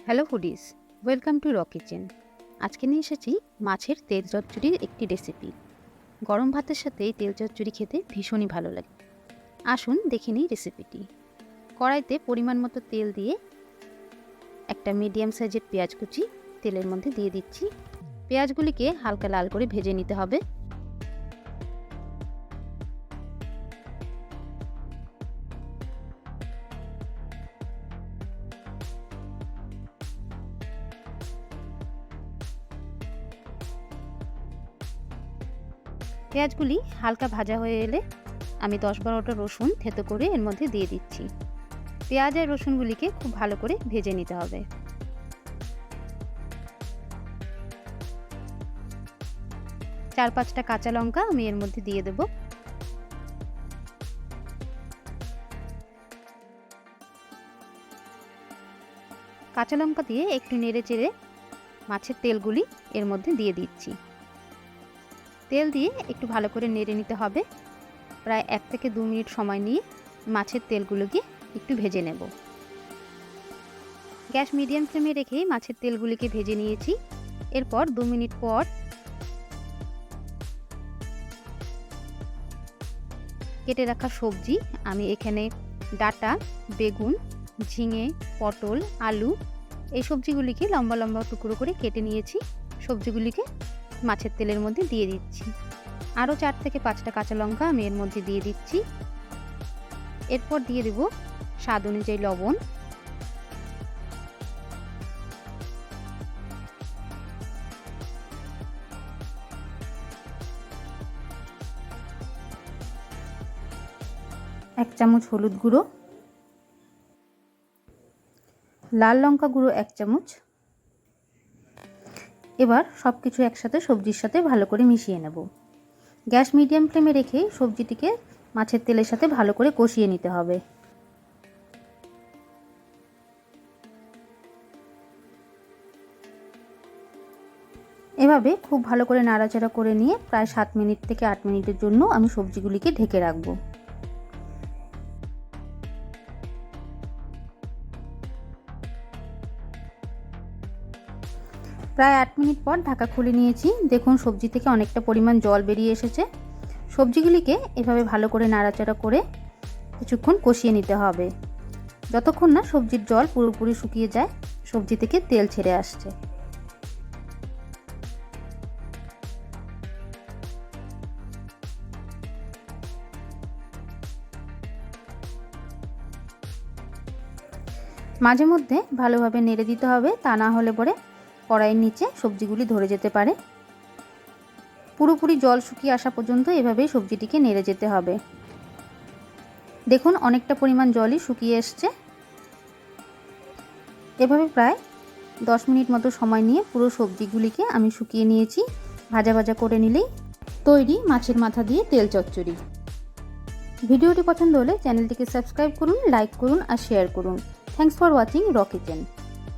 Hello foodies, welcome to র kitchen. আজকে নিয়ে এসেছি মাছের তেল চচ্চড়ির একটি রেসিপি। গরম ভাতের সাথে এই তেল চচ্চড়ি খেতে ভীষণই ভালো লাগে। আসুন দেখে নিই রেসিপিটি। কড়াইতে পরিমাণ মতো তেল দিয়ে একটা মিডিয়াম সাইজের পেঁয়াজ কুচি তেলের মধ্যে দিয়ে দিচ্ছি। পেঁয়াজগুলিকে হালকা লাল করে ভেজে নিতে হবে। পেঁয়াজগুলি হালকা ভাজা হয়ে এলে আমি 10-12টা রসুন থেতো করে এর মধ্যে দিয়ে দিচ্ছি। পেঁয়াজ আর রসুনগুলিকে খুব ভালো করে ভেজে নিতে হবে। 4-5টা কাঁচা লঙ্কা আমি এর মধ্যে দিয়ে দেব। কাঁচা লঙ্কা দিয়ে একটু নেড়ে চেড়ে মাছের তেলগুলি এর মধ্যে দিয়ে দিচ্ছি। তেল দিয়ে একটু ভালো করে নেড়ে নিতে হবে। প্রায় 1 থেকে 2 মিনিট সময় নিয়ে মাছের তেলগুলোকে একটু ভেজে নেব। গ্যাস মিডিয়াম ফ্লেমে রেখে মাছের তেলগুলিকে ভেজে নিয়েছি। এরপর 2 মিনিট পর কেটে রাখা সবজি আমি এখানে ডাঁটা, বেগুন, ঝিঙে, পটল, আলু এই সবজিগুলিকে লম্বা লম্বা টুকরো করে কেটে নিয়েছি। সবজিগুলিকে মাছের তেলের মধ্যে দিয়ে দিচ্ছি। আরও 4 থেকে 5টা কাঁচা লঙ্কা আমি এর মধ্যে দিয়ে দিচ্ছি। এরপর দিয়ে দেব স্বাদ অনুযায়ী লবণ, এক চামচ হলুদ গুঁড়ো, লাল লঙ্কা গুঁড়ো 1 চামচ। এবার সব কিছু একসাথে সবজির সাথে ভালো করে মিশিয়ে নেব। গ্যাস মিডিয়াম ফ্লেমে রেখে সবজিটিকে মাছের তেলের সাথে ভালো করে কষিয়ে নিতে হবে। এভাবে খুব ভালো করে নাড়াচাড়া করে নিয়ে প্রায় 7 মিনিট থেকে 8 মিনিটের জন্য আমি সবজিগুলিকে ঢেকে রাখবো। প্রায় 8 মিনিট পর ঢাকা খুলে নিয়েছি। দেখুন সবজি থেকে অনেকটা পরিমাণ জল বেরিয়ে এসেছে। সবজিগুলিকে এভাবে ভালো করে নাড়াচাড়া করে কিছুক্ষণ কষিয়ে নিতে হবে, যতক্ষণ না সবজির জল পুরোপুরি শুকিয়ে যায়, সবজি থেকে তেল ছেড়ে আসছে। মাঝে মধ্যে ভালোভাবে নেড়ে দিতে হবে, তা না হলে পরে কড়াইয়ের নিচে সবজিগুলি ধরে যেতে পারে। পুরোপুরি জল শুকিয়ে আসা পর্যন্ত এভাবেই সবজিটিকে নেড়ে যেতে হবে। দেখুন অনেকটা পরিমাণ জলই শুকিয়ে এসছে। এভাবে প্রায় 10 মিনিট মতো সময় নিয়ে পুরো সবজিগুলিকে আমি শুকিয়ে নিয়েছি। ভাজা ভাজা করে নিলেই তৈরি মাছের মাথা দিয়ে তেল চচ্চড়ি। ভিডিওটি পছন্দ হলে চ্যানেলটিকে সাবস্ক্রাইব করুন, লাইক করুন আর শেয়ার করুন। থ্যাঙ্কস ফর ওয়াচিং র কিচেন।